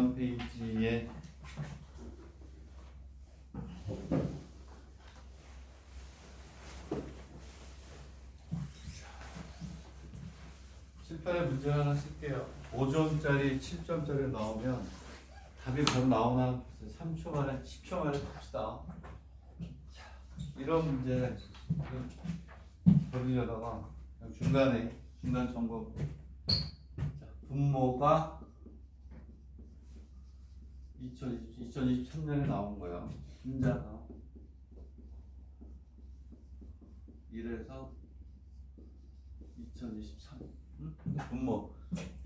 다음 페이지에 7편의 문제 하나 쓸게요. 5점짜리, 7점짜리 나오면 답이 바로 나오나 3초 만에, 10초 만에 봅시다. 자, 이런 문제가 있었어요. 버리려다가 중간에 중간 점검. 자, 분모가 2023년에 나온 거예요. 분자가 1에서 2023 분모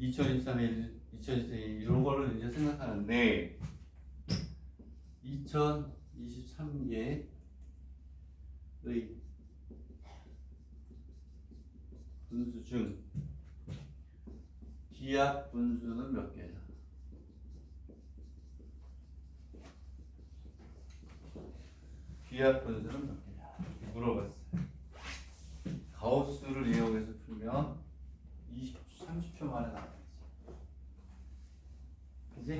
2023에 2023 이런 거를 이제 생각하는데 2023개의 분수 중 기하 분수는 몇 개냐? 기하 분수는 몇 개냐? 물어봤어요. 가우스를 이용해서 풀면 30초 만에 나와야지. 그지?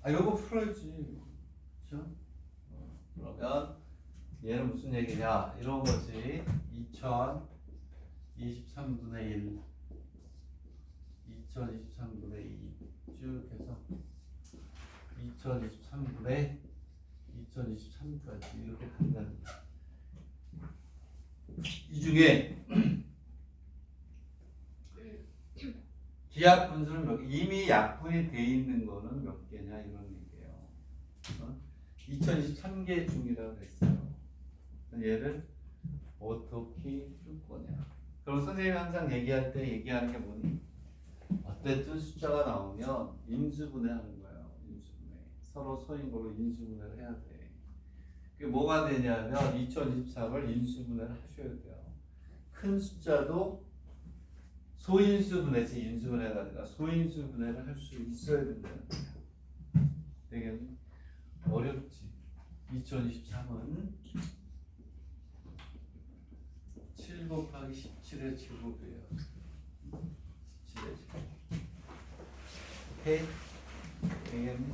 아, 이거 풀어야지. 그쵸? 그러면 얘는 무슨 얘기냐? 이런 거지. 2023분의 1, 2023분의 2 쭉 해서 2023분의 2023까지 이렇게 간다는 거야. 이 중에 기하 분수는 몇 개? 이미 약분이 돼 있는 거는 몇 개냐 이런 얘기예요. 2023개 중이라고 했어요. 얘를 어떻게 풀 거냐? 그럼 선생님이 항상 얘기할 때 얘기하는 게 뭐니? 어쨌든 숫자가 나오면 인수분해하는 거예요. 인수분해. 서로 서인 걸로 인수분해를 해야 돼. 그게 뭐가 되냐면 2023을 인수분해를 하셔야 돼요. 큰 숫자도 소인수분해지 인수분해가 아니라 소인수분해를 할 수 있어야 된다는 거예요. 되겠니? 어렵지. 2023은 7 곱하기 17의 제곱이에요. 17의 제곱. 오케이? 되겠니?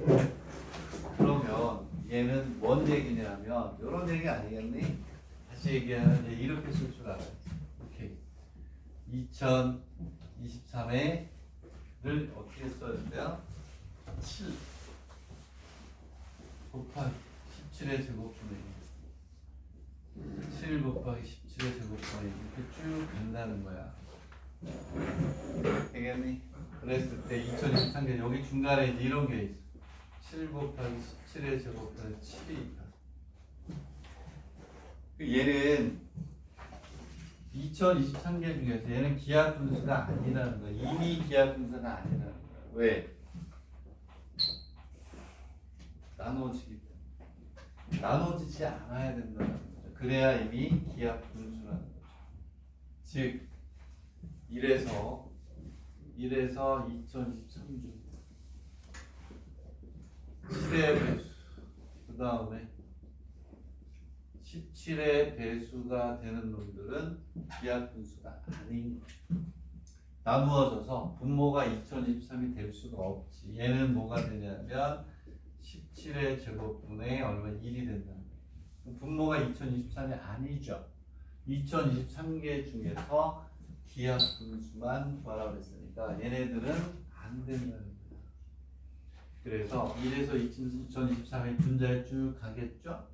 그러면 얘는 뭔 얘기냐면 이런 얘기 아니겠니? 다시 얘기하면 이렇게 쓸 줄 알아야지. 오케이. 2023를 어떻게 써야 돼요? 7 곱하기 17의 제곱분의 7 곱하기 17의 제곱분의 이렇게 쭉 간다는 거야. 되겠니? 그랬을 때 2023년 여기 중간에 이런 게 있어. 7 곱하기 17의 제곱분의 7이 있다. 얘는 2023개 중에서 얘는 기하 분수가 아니라는 거야. 이미 기하 분수가 아니라는 거야. 왜? 나눠지기 때문에. 나눠지지 않아야 된다는 거죠. 그래야 이미 기하 분수라는 거죠. 즉 1에서 2023 중 7의 배수 그 다음에 17의 배수가 되는 놈들은 기하 분수가 아닌 거죠. 나누어져서 분모가 2023이 될 수가 없지. 얘는 뭐가 되냐면 17의 제곱분의 얼마 1이 된다는 거예요. 분모가 2023이 아니죠. 2023개 중에서 기하 분수만 구하라고 했으니까 얘네들은 안 된다는 거예요. 그래서 1에서 2023의 분자에 쭉 가겠죠.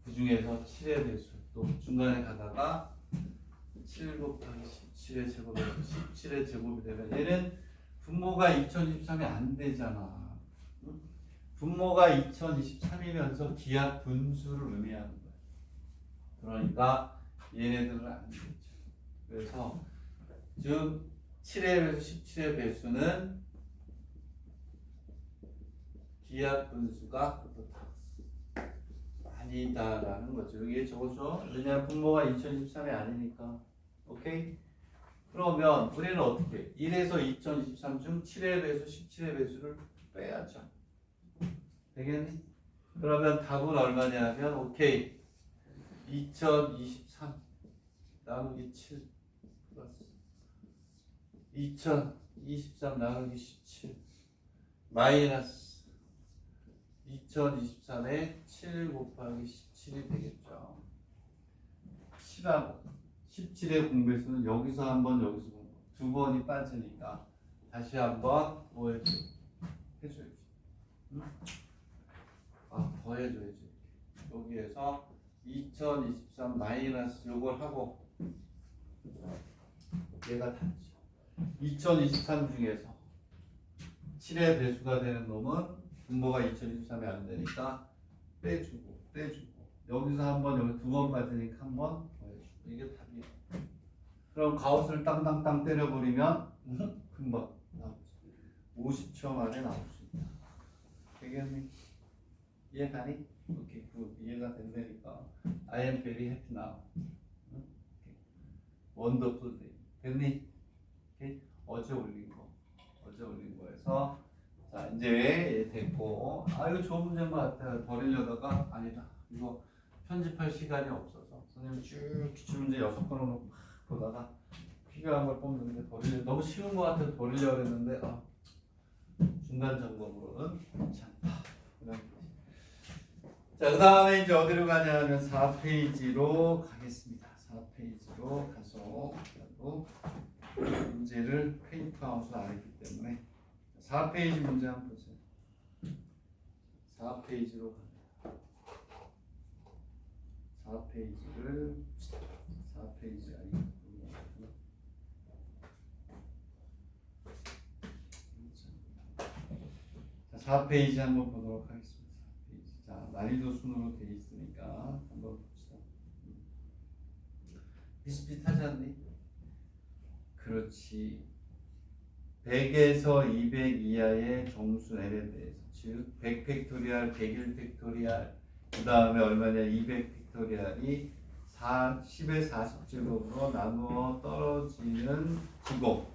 그 중에서 7의 배수 또 중간에 가다가 7 곱하기 17의 제곱에서 17의 제곱이 되면 얘는 분모가 2023이 안 되잖아. 분모가 2023이면서 기하 분수를 의미하는 거야. 그러니까 얘네들은 안 되죠. 그래서 즉 7의 배수 17의 배수는 기하 분수가 아니다라는 거죠. 여기에 적어줘. 왜냐하면 분모가 2023이 아니니까. 오케이? 그러면 우리는 어떻게? 1에서 2023 중 7의 배수, 17의 배수를 빼야죠. 되겠니? 그러면 답은 얼마냐면 오케이. 2023 나누기 7 플러스 2023 23 나누기 17 마이너스 2023에 7 곱하기 17이 되겠죠. 7하고 17의 공배수는 여기서 한 번, 여기서 한 번, 두 번이 빠지니까 다시 한번 뭐 해줘야지. 응? 더 해줘야지. 여기에서 2023 마이너스 요걸 하고 얘가 닿지. 2023 중에서 7의 배수가 되는 놈은 분모가 2023에 안 되니까 빼주고 여기서 한 번, 여기 두 번 빠지니까 한 번 더 해주고 이게 답이야. 그럼 가우스를 땅땅땅 때려버리면 금방 나오지. 50초 만에 나올 수 있다. 되겠니? 이해 가니? 오케이, 이해가 된다니까. I am very happy now. Wonderful day. 됐니? 오케이? 어제 올린 거에서 자 이제 됐고 이거 좋은 문제인 것 같아요. 버리려다가 아니다. 이거 편집할 시간이 없어서 선생님 쭉 기출문제 6번으로 보다가 필요한 걸 뽑는데 너무 쉬운 것 같아서 버리려고 했는데 중간 점검으로는 괜찮다. 자, 그 다음에 이제 어디로 가냐면 4페이지로 가겠습니다. 4페이지로 가서 문제를 페인트아웃을 안 했기 때문에 4페이지 문제 한번 보세요. 4페이지로 갑니다. 4페이지 아니고 4페이지 한번 보도록 하겠습니다. 4페이지. 자, 난이도 순으로 되어 있으니까 한번 봅시다. 비슷비슷하지 않니? 그렇지. 100에서 200 이하의 정수 n에 대해서 즉 100 팩토리얼, 101 팩토리얼 그 다음에 얼마냐 200 팩토리얼이 10의 40제곱으로 나누어 떨어지는 제곱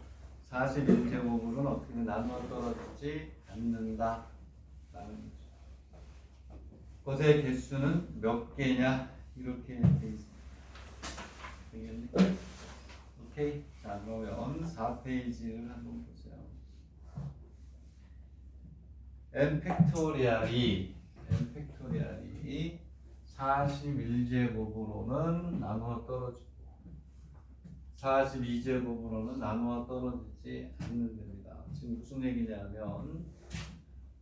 41제곱으로는 어떻게 나누어 떨어지지 않는다 라는 거죠. 것의 개수는 몇 개냐 이렇게 돼 있습니다. 되겠니? 오케이. 자 그러면 4페이지를 한번 보세요. n 팩토리얼이 41제곱으로는 나누어 떨어지고 42제곱으로는 나누어 떨어지지 않는 겁니다. 지금 무슨 얘기냐면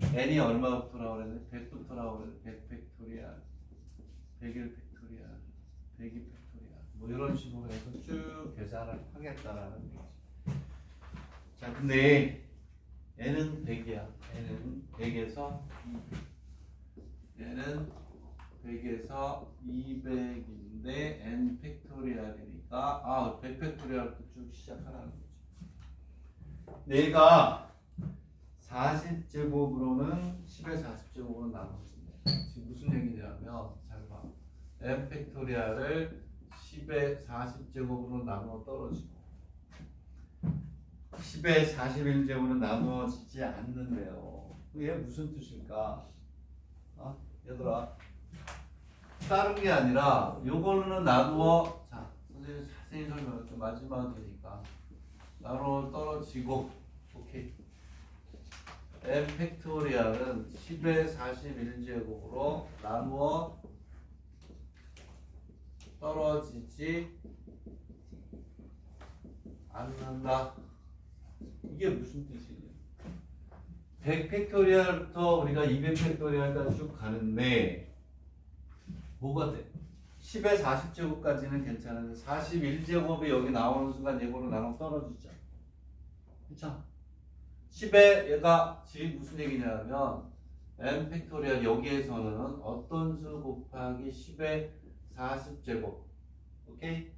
n이 얼마부터 나오는데 100부터 나오는데 100 팩토리얼, 101 팩토리얼, 102 팩토리얼 뭐 이런 식으로 해서 쭉 계산을 하겠다라는 얘기죠. 자 근데 n은 100이야. n은 100에서 100에서 200인데 n 팩토리얼이니까 100 팩토리얼부터 쭉 시작하라는 거지. 내가 40제곱으로는 10의 40제곱으로 나눠진다. 지금 무슨 얘기냐면 잘 봐. n 팩토리얼을 10의 40제곱으로 나누어 떨어지고 10의 41제곱으로 나누어지지 않는데요. 이게 무슨 뜻일까? 얘들아 다른 게 아니라 요거는 나누어 선생님 자세히 설명할게. 마지막이니까 나누어 떨어지고 오케이. n 팩토리얼은 10의 41제곱으로 나누어 떨어지지 않는다. 이게 무슨 뜻이냐? 100 팩토리얼부터 우리가 200 팩토리얼까지 쭉 가는데 뭐가 돼? 10의 40제곱까지는 괜찮은데 41제곱이 여기 나오는 순간 얘거로 나눠 떨어지죠. 그쵸? 10에 얘가 지금 무슨 얘기냐면 n 팩토리얼 여기에서는 어떤 수 곱하기 10의 40제곱 오케이?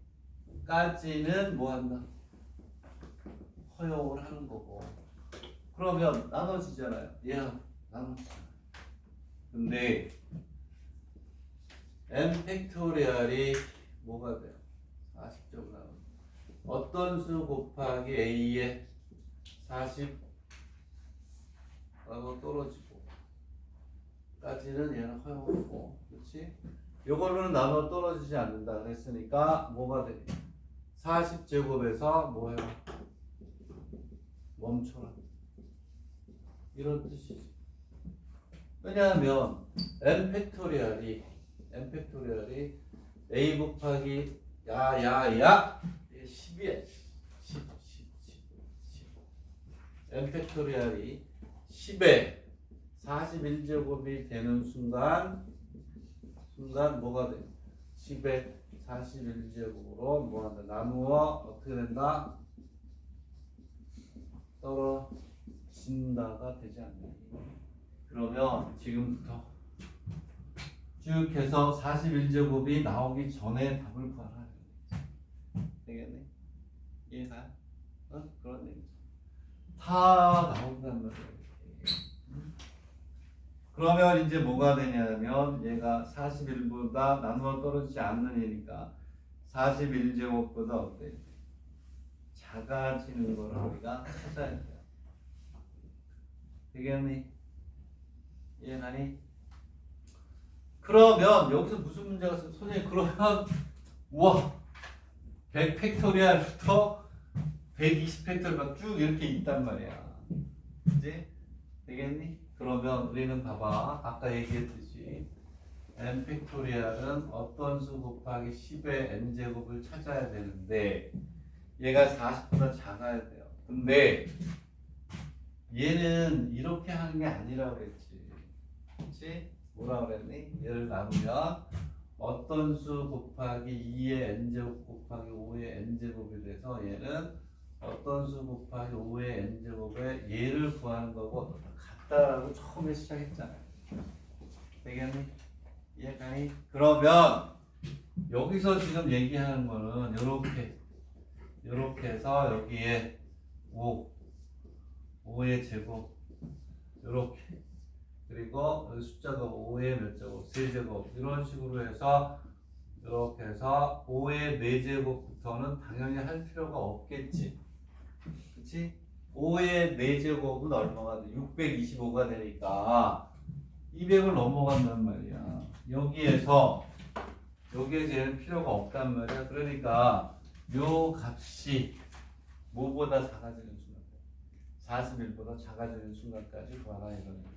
까지는 뭐 한다? 허용을 하는 거고 그러면 나눠지잖아요. 나눠지잖아요. 근데 n 팩토리얼이 뭐가 돼요? 40제곱 나오는 어떤 수 곱하기 a의 40 라고 떨어지고 까지는 얘는 허용하고 그렇지? 이걸로는 나눠 떨어지지 않는다 그랬으니까 뭐가 돼? 40제곱에서 뭐예요? 멈춰라. 이런 뜻이지. 왜냐하면 n 팩토리얼이 a 곱하기 야야야 10이야. 10 n 팩토리얼이 10에 41제곱이 되는 순간 뭐가 돼? 10에 41제곱으로 뭐한다? 나누어 어떻게 된다? 떨어진다가 되지 않니? 그러면 지금부터 쭉 해서 41제곱이 나오기 전에 답을 구하라. 되겠네? 이해가? 그런 얘기죠. 다 나온단 말이야. 그러면 이제 뭐가 되냐면 얘가 41보다 나누어 떨어지지 않는 얘니까 41제곱보다 어때? 작아지는 거를 우리가 찾아야 돼요. 되겠니? 이해가니? 그러면 여기서 무슨 문제가 있어? 선생님 그러면 우와 100 팩토리얼부터 120 팩토리얼 쭉 이렇게 있단 말이야. 이제 되겠니? 그러면 우리는 봐봐. 아까 얘기했듯이 n 팩토리얼은 어떤 수 곱하기 10의 n제곱을 찾아야 되는데 얘가 40보다 작아야 돼요. 근데 얘는 이렇게 하는 게 아니라고 그랬지. 그치? 뭐라 그랬니? 얘를 나누면 어떤 수 곱하기 2의 n제곱 곱하기 5의 n제곱이 돼서 얘는 어떤 수 곱하기 5의 n제곱에 얘를 구하는 거고 같다라고 처음에 시작했잖아요. 되겠니? 이해가니? 그러면 여기서 지금 얘기하는 거는 요렇게 해서 여기에 5의 제곱 요렇게 그리고 여기 숫자가 5의 몇 제곱 3제곱 이런 식으로 해서 이렇게 해서 5의 4제곱부터는 당연히 할 필요가 없겠지. 그치? 5의 4제곱은 얼마가 돼? 625가 되니까 200을 넘어간단 말이야. 여기에서 얘는 필요가 없단 말이야. 그러니까 요 값이 뭐보다 작아지는 순간 41보다 작아지는 순간까지 구하라 이거는.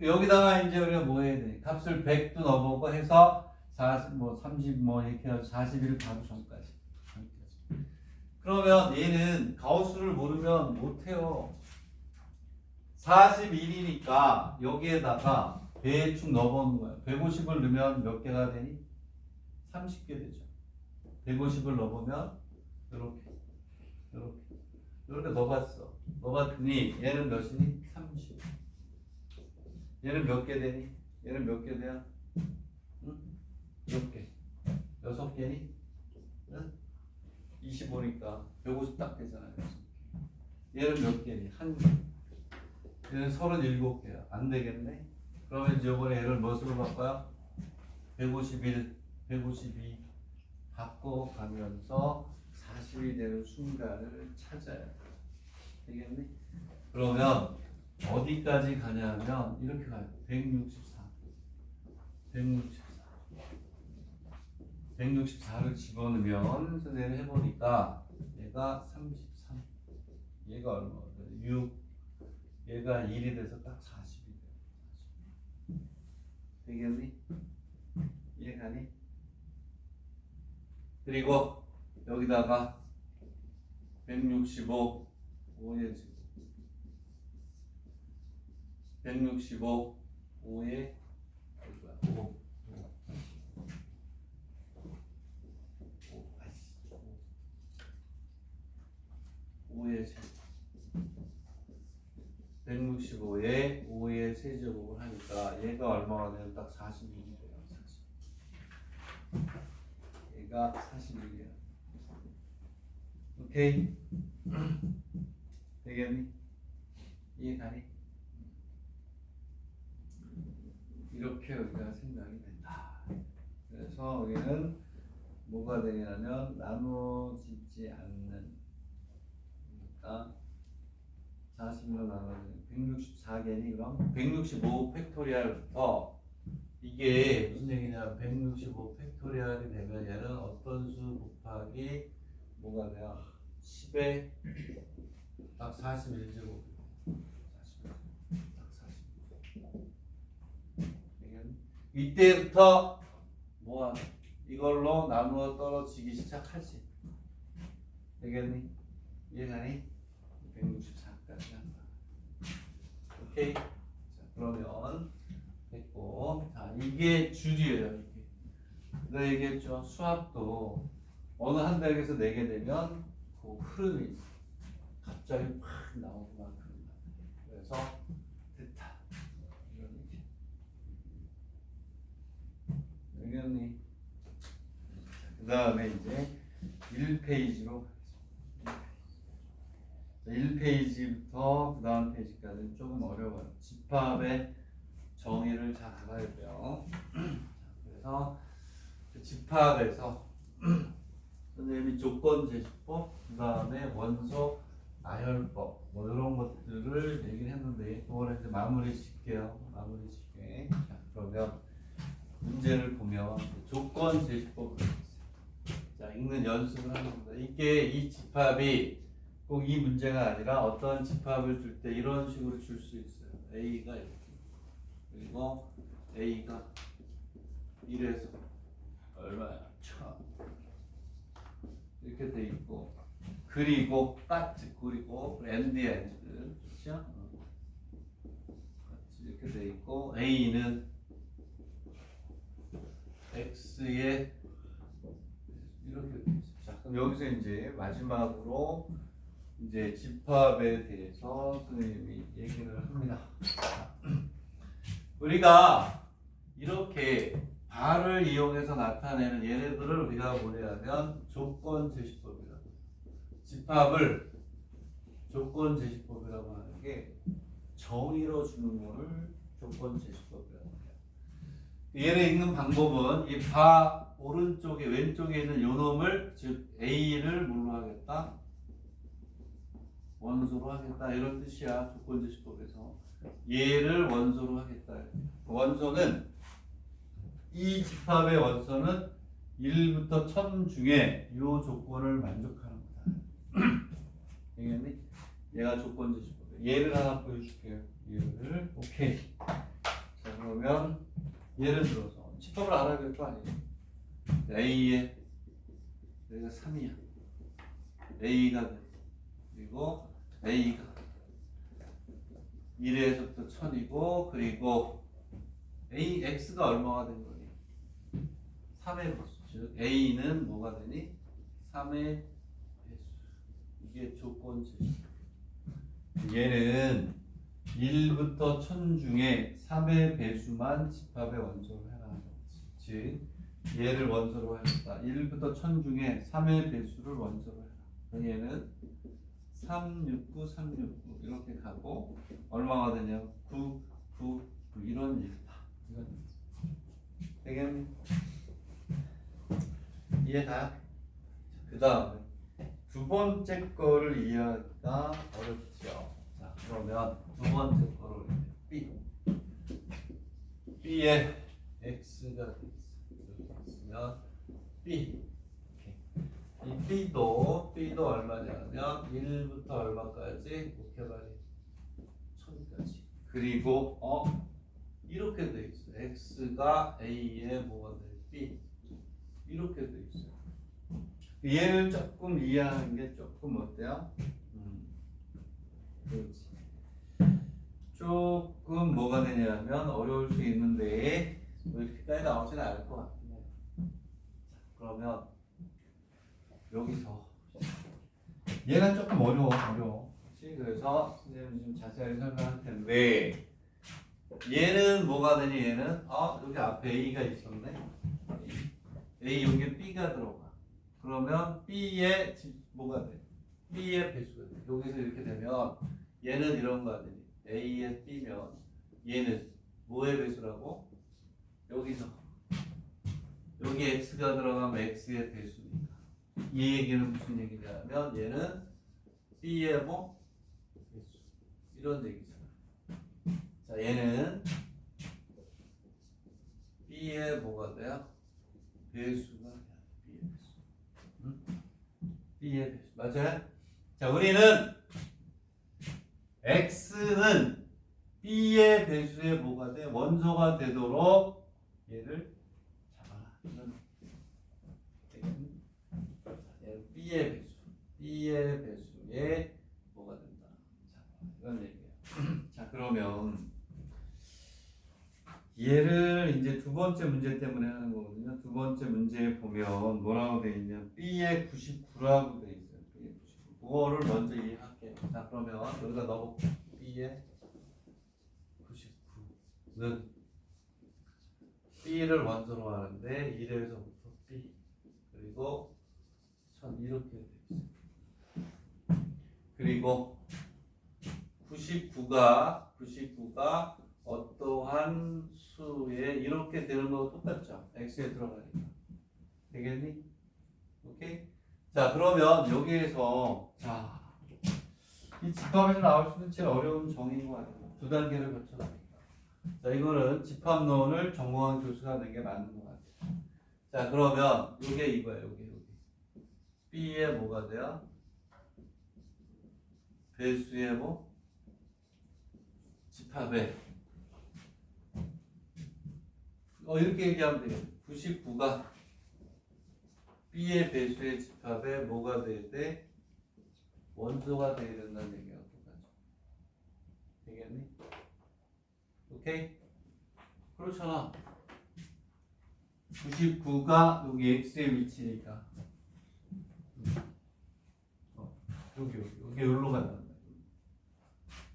여기다가 이제 우리가 뭐 해야 돼? 값을 100도 넘어오고 해서 40, 30 이렇게 해서 41 바로 전까지. 그러면 얘는 가우스를 모르면 못해요. 41이니까 여기에다가 대충 넣어보는 거야. 150을 넣으면 몇 개가 되니? 30개 되죠. 150을 넣어보면 이렇게 넣어봤어. 넣어봤더니 얘는 몇이니? 30. 얘는 몇 개 되니? 얘는 몇 개 돼요? 응? 몇 개? 6개니? 응? 25니까 150 딱 되잖아요. 얘는 몇 개니? 한 개. 얘는 37개야. 안 되겠네? 그러면 이제 이번에 얘를 무엇으로 바꿔요? 151, 152 바꿔가면서 40이 되는 순간을 찾아야 돼. 되겠니? 그러면 어디까지 가냐면 이렇게 가요. 164를 집어넣으면 선생님이 해보니까 얘가 33, 얘가 얼마? 6, 얘가 1이 돼서 딱 40이 돼요. 되겠니? 이해가니? 그리고 여기다가 165 5의 제곱 165 5의 5의 제곱 165에 5의 세제곱을 하니까 얘가 얼마가 되면 딱 41이 돼요. 40. 얘가 41이야. 오케이? 되겠니? 이해가니? 이렇게 우리가 생각이 된다. 그래서 여기는 뭐가 되냐면 나눠지지 않는 그러니까 40으로 나눠지는 164개니 그럼 165 팩토리얼부터 이게 무슨 얘기냐 165 팩토리얼이 되면 얘는 어떤 수 곱하기 뭐가 돼요? 10의 딱 41제곱. 41. 딱 41. 이때부터 뭐야? 이걸로 나누어 떨어지기 시작하지. 되겠니? 이해가니? 164까지 한다. 오케이. 자, 그러면 됐고. 자, 이게 줄이에요. 이게. 내가 얘기했죠. 수학도 어느 한 대학에서 내게 되면 그 흐름이 있어. 갑자기 팍 나오고 막 그런 거. 그래서 됐다. 이런 얘기. 알겠니? 그 다음에 이제 1페이지로 1페이지부터 그 다음 페이지까지 조금 어려워요. 집합의 정의를 잘 알아야 돼요. 그래서 그 집합에서 선생님이 조건 제시법, 그 다음에 원소 나열법 뭐 이런 것들을 얘기를 했는데 그거를 이제 마무리 짓게요. 마무리 짓게. 자, 그러면 문제를 보면 조건 제시법을 자 읽는 연습을 하는 겁니다. 이게 이 집합이 꼭 이 문제가 아니라 어떤 집합을 줄 때 이런 식으로 줄 수 있어요. A가 이렇게 그리고 A가 1에서 얼마야? 1000 이렇게 돼 있고 그리고 그리고 엔드 그렇죠? 이렇게 돼 있고 A는 X에 이렇게 돼 있어요. 자, 그럼 여기서 이제 마지막으로 이제 집합에 대해서 선생님이 얘기를 합니다. 우리가 이렇게 발을 이용해서 나타내는 얘네들을 우리가 뭐냐면 조건 제시법이라고. 집합을 조건 제시법이라고 하는 게 정의로 주는 거를 조건 제시법이라고 해요. 얘를 읽는 방법은 이 바 오른쪽에 왼쪽에 있는 요 놈을 즉 A를 뭘로 하겠다? 원소로 하겠다 이런 뜻이야. 조건 제시법에서 얘를 원소로 하겠다. 원소는 이 집합의 원소는 1부터 1000 중에 이 조건을 만족하는 거다. 알겠니? 얘가 조건 제시법. 얘를 하나 보여줄게요. 얘를 오케이. 자 그러면 예를 들어서 집합을 알아야 될 거 아니에요. A에 여기가 3이야. A가 돼. 그리고 A가 1에서부터 1000이고 그리고 X가 얼마가 된 거니? 3의 배수. 즉 A는 뭐가 되니? 3의 배수. 이게 조건 제시. 얘는 1부터 1000 중에 3의 배수만 집합의 원소로 해라는 거지. 즉 얘를 원소로 하겠다. 1부터 1000 중에 3의 배수를 원소로 해라. 그럼 얘는 369, 369 이렇게 가고 얼마가 되냐? 9, 9, 9 이런 얘기다. 이런 얘기. 되겠니? 이해가? 그 다음에 두 번째 거를 이해하기가 어렵죠. 자, 그러면 두 번째 거를 B. B에 X가 있으면 B. 이 B도 얼마냐면 1부터 얼마까지 목표가리 1000까지. 그리고 이렇게 돼 있어. X가 A에 뭐가 돼? B. 이렇게 돼 있어요. 얘를 조금 이해하는 게 조금 어때요? 그렇지. 조금 뭐가 되냐면 어려울 수 있는데 뭐 이렇게까지 나오지는 않을 것 같긴 해요. 그러면 여기서 얘가 조금 어려워. 그렇지? 그래서 선생님이 좀 자세하게 설명할 텐데 얘는 뭐가 되니? 얘는 여기 앞에 A가 있었네. A 여기 B가 들어가. 그러면 B의 뭐가 돼? B의 배수가 돼. 여기서 이렇게 되면 얘는 이런 거 되니? A의 B면 얘는 뭐의 배수라고? 여기서 여기 X가 들어가면 X의 배수니까 이 얘기는 무슨 얘기냐면 얘는 B의 뭐? 배수 이런 얘기잖아. 자 얘는 B의 뭐가 돼요? 배수가 B의 배수. B의 배수 맞아요? 자 우리는 x는 b의 배수의 뭐가 돼? 원소가 되도록 얘를 잡아라. B의 배수에 뭐가 된다. 자, 이런 얘기예요. 자, 그러면 얘를 이제 두 번째 문제 때문에 하는 거거든요. 두 번째 문제에 보면 뭐라고 돼 있냐? B의 99라고 돼 있어요. B의 99. 그거를 먼저 이해할게요. 자, 그러면 여기다 넣어볼게요. B의 99는 B를 원소로 하는데 1에서부터 B 그리고 전 이렇게 돼 있어요. 그리고 99가 어떠한 수에 이렇게 되는 거와 똑같죠. x에 들어가니까. 되겠니? 오케이? 자, 그러면 여기에서 자, 이 집합에서 나올 수 있는 제일 어려운 정의인 것 같아요. 두 단계를 거쳐가니까. 자, 이거는 집합론을 전공한 교수가 하는 게 맞는 것 같아요. 자, 그러면 이게 이거예요. 여기. B에 뭐가 돼요? 배수의 뭐? 집합에 이렇게 얘기하면 되겠네. 99가 B의 배수의 집합에 뭐가 돼야 돼? 원소가 돼야 된다는 얘기가 똑같죠. 되겠니? 오케이? 그렇잖아. 99가 여기 X의 위치니까 여기 여기로 간다.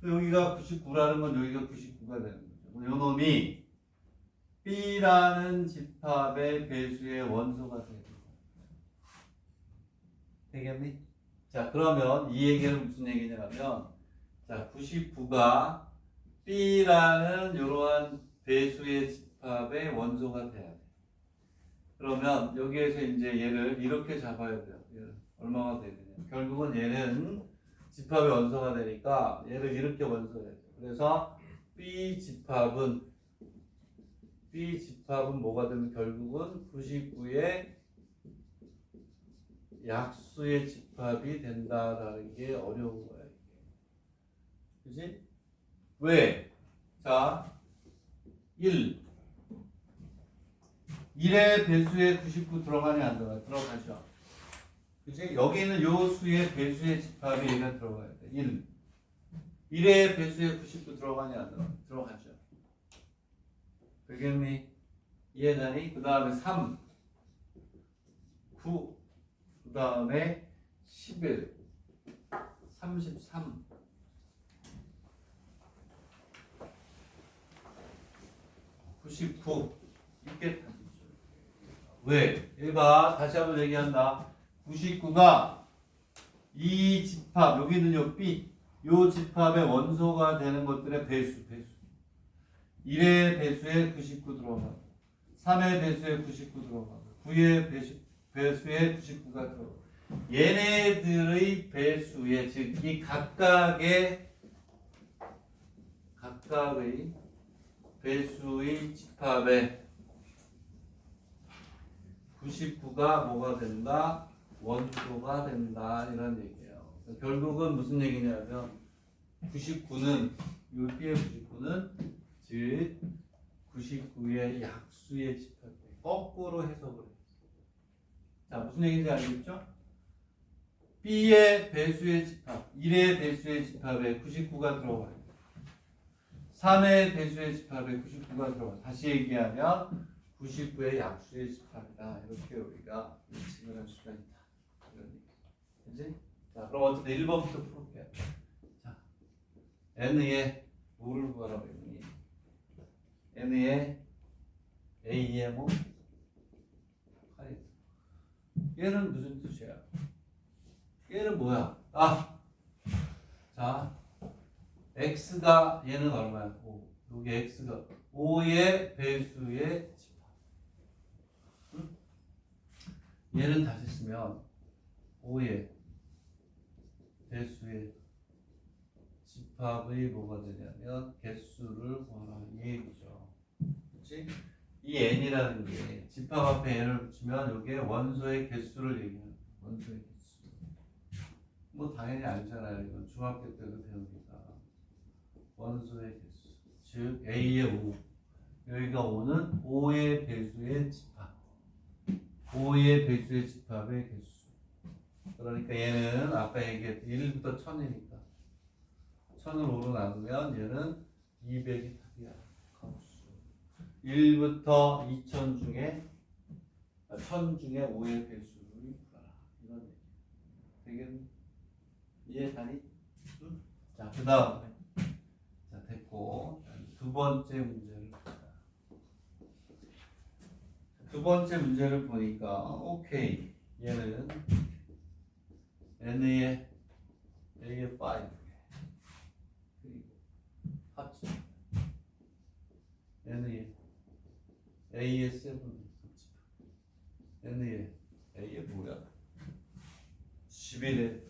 여기가 99라는 건 여기가 99가 되는 거죠. 요 놈이 B라는 집합의 배수의 원소가 되는 거예요. 되겠니? 자, 그러면 이 얘기는 무슨 얘기냐면, 자, 99가 B라는 이러한 배수의 집합의 원소가 돼야 돼. 그러면 여기에서 이제 얘를 이렇게 잡아야 돼요. 얘를 얼마가 돼야 되냐? 결국은 얘는 집합의 원소가 되니까 얘를 이렇게 원소해야 돼. 그래서 B 집합은 뭐가 되면 결국은 99의 약수의 집합이 된다라는 게 어려운 거야. 그지? 왜? 자, 1. 1의 배수에 99 들어가냐 안 들어가냐? 들어가죠. 그지? 여기는 요 수의 배수의 집합이 얘가 들어가야 돼. 1. 1의 배수에 99 들어가냐 안 들어가냐? 들어가죠. 되겠니? 이해되니? 그 다음에 3. 9. 그 다음에 11. 33. (99) 이게 답이죠. 왜? 1번 다시 한번 얘기한다. 99가 이 집합 여기는 요 B 요 집합의 원소가 되는 것들의 배수 1의 배수에 99 들어가고 3의 배수에 99 들어가고 9의 배수에 99가 들어가고 얘네들의 배수에 즉 이 각각의 배수의 집합에 99가 뭐가 된다? 원소가 된다 이런 얘기예요. 결국은 무슨 얘기냐면 99는 요 B의 99는 즉 99의 약수의 집합 거꾸로 해석을 했어요. 자, 무슨 얘기인지 알겠죠? B의 배수의 집합 1의 배수의 집합에 99가 들어가요. 3의 배수의 집합에 99가 들어가요. 다시 얘기하면 99의 약수의 집합이다. 이렇게 우리가 인식을 할 수가 있다. 이런 얘기. 그치? 자, 그럼 어쨌든 1번부터 풀어볼게요. 자, N의 뭐를 구하라고 했니? N의 A의 뭐? 얘는 무슨 뜻이야? 얘는 뭐야? 자, X가 얘는 얼마야? 5. 여기 X가 5의 배수의 집합. 응? 얘는 다시 쓰면 5의 배수의 집합의 뭐가 되냐면 개수를 구하라 이 얘기죠. 그렇지? 이 n이라는 게 집합 앞에 n을 붙이면 여기에 원소의 개수를 얘기하는 거예요. 원소의 개수. 뭐 당연히 알잖아요. 이건 중학교 때도 배우니까. 원소의 개수. 즉 A의 5. 여기가 5는 5의 배수의 집합. 5의 배수의 집합의 개수. 그러니까 얘는 아까 얘기했던 1부터 1000이니까 1000을 5로 나누면 얘는 200이 답이야. 값수. 1부터 2000 중에 1000 중에 5의 배수를 구하라. 이런 얘기. 되겠니? 이해가니? 응? 자, 그 다음에 자, 됐고 두 번째 문제를 보자. 두 번째 문제를 보니까 오케이. 얘는 N의 A의 5 그리고 합치 N의 A의 7 합치 N의 A의 뭐야? 11의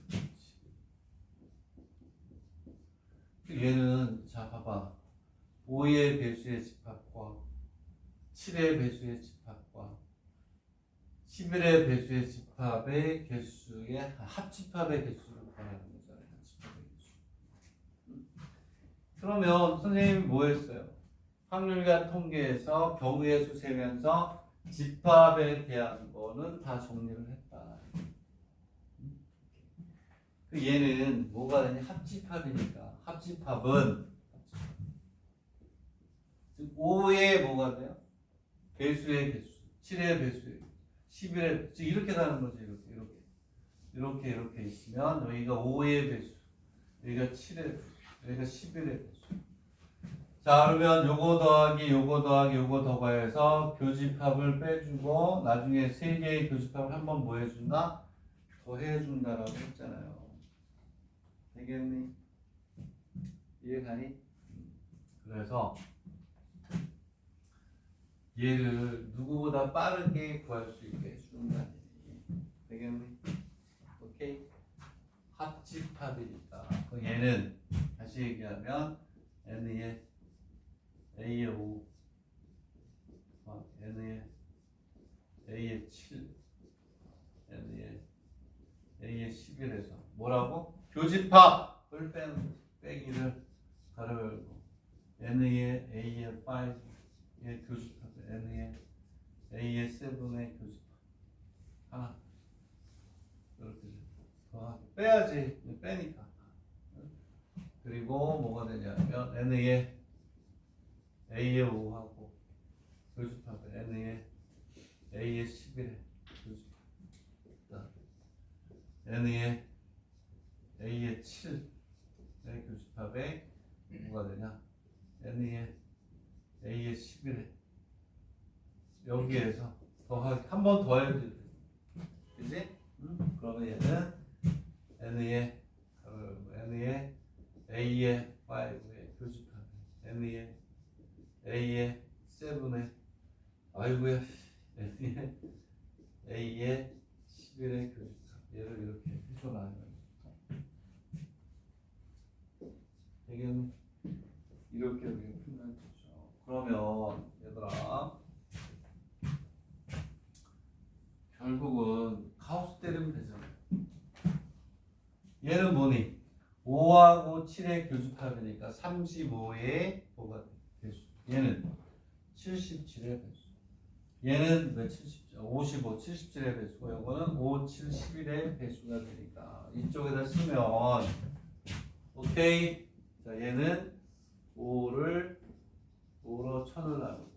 얘는 자 봐봐 5의 배수의 집합과 7의 배수의 집합과 11의 배수의 집합의 개수의 합집합의 개수를 구하는 거잖아요. 합집합의 개수. 그러면 선생님이 뭐 했어요? 확률과 통계에서 경우의 수 세면서 집합에 대한 거는 다 정리를 했다. 그 얘는 뭐가 되냐? 합집합이니까 합집합은 즉 5의 뭐가 돼요? 배수의 개수, 7의 배수의 11의 즉 이렇게 가는 거지. 이렇게 있으면 여기가 5의 배수, 여기가 7의 배수, 여기가 11의 배수. 자 그러면 요거 더하기 요거 더하기 요거 더해서 교집합을 빼주고 나중에 세 개의 교집합을 한번 뭐 해준다? 더해준다라고 했잖아요. 되겠니? 이해가니? 그래서 얘를 누구보다 빠르게 구할 수 있게 해준다니. 되겠니? 오케이? 합집합이니까 얘는 다시 얘기하면 N의 A의 5 N의 A의 7 N의 A의 11에서 뭐라고? 교집합을 빼는 거지. 빼기를 가로 열고 N의 A의 5의 교집합 N의 A의 7의 교집합 하나 이렇게 더하기 빼야지 빼니까 그리고 뭐가 되냐면 N의 A의 5하고 교집합 N의 A의 11의 교집합 N의 A의 7의 교집합에 뭐가 되냐 N의 A의 11에 여기에서 더하기 한 번 더 해야 돼. 그지? 그러면 얘는 N의 A의 5의 교집합 N의 A의 7의 아이고야 N의 A의 11의 교집합 얘를 이렇게 해줘놔요. 되겠니? 이렇게 풀면 되죠. 그러면 얘들아 결국은 가우스 때리면 되잖아. 얘는 뭐니? 5하고 7의 교집합이니까 35의 뭐가 돼? 배수. 얘는 77의 배수. 얘는 왜 55, 77의 배수고 요거는 5, 7, 11의 배수가 되니까 이쪽에다 쓰면 오케이. 자 얘는 5로 1000을 나누고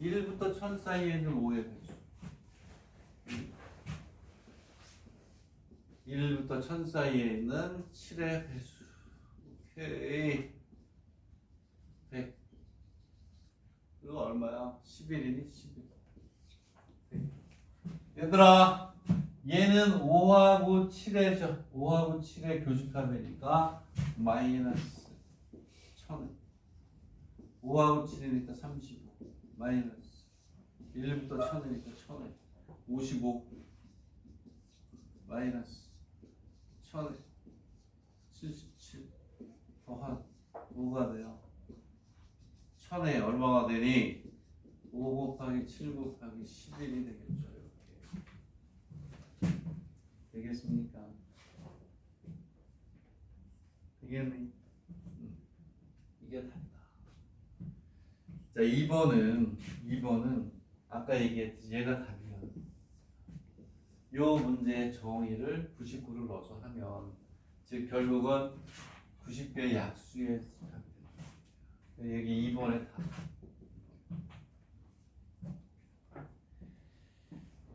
1부터 1000 사이에 있는 5의 배수 1부터 1000 사이에 있는 7의 배수 오케이 100 이거 얼마야? 11이니? 11 얘들아 얘는 5하고 7의 교집합이니까 마이너스 1000 5하고 7이니까 35 마이너스 1부터 1000이니까 1000에 55 마이너스 1000에 77 더한 5가 돼요. 1000에 얼마가 되니? 5 곱하기 7 곱하기 11이 되겠죠. 이렇게 되겠습니까? 되겠니? 이게 답이다. 자, 2번은 아까 얘기했듯이 얘가 답이야. 요 문제의 정의를 99를 넣어서 하면 즉 결국은 90개의 약수의 답이 됩니다. 여기 2번의 답.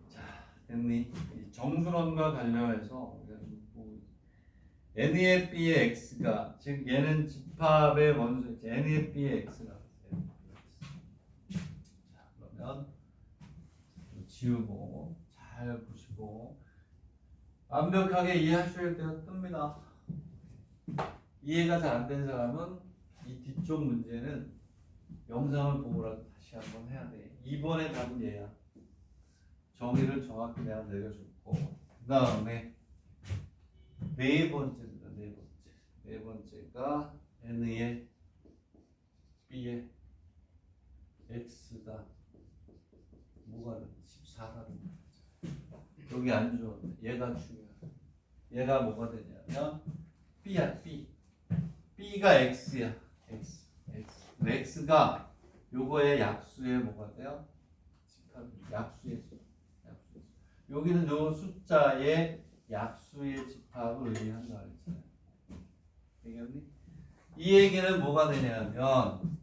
자, 됐니? 정순원과 관련해서 N의 B의 X가 즉 얘는 집합의 원소 N의 B의 X가 자, 그러면 지우고 잘 보시고 완벽하게 이해하셔야 돼요. 뜹니다. 이해가 잘 안 된 사람은 이 뒤쪽 문제는 영상을 보고라도 다시 한번 해야 돼. 2번의 답은 얘야. 정의를 정확히 내가 내려줬고 그 다음에 네 번째입니다. 네 번째가 N의 B의 X가 뭐가 되는 14가 되는 여기 안 주었네. 얘가 중요해. 얘가 뭐가 되냐면 B야 B. B가 X야. X. X가 요거의 약수에 뭐가 돼요? 약수의 수. 여기는 요 숫자의 약수의 집합을 의미한다 그랬잖아요. 되겠니? 이 얘기는 뭐가 되냐면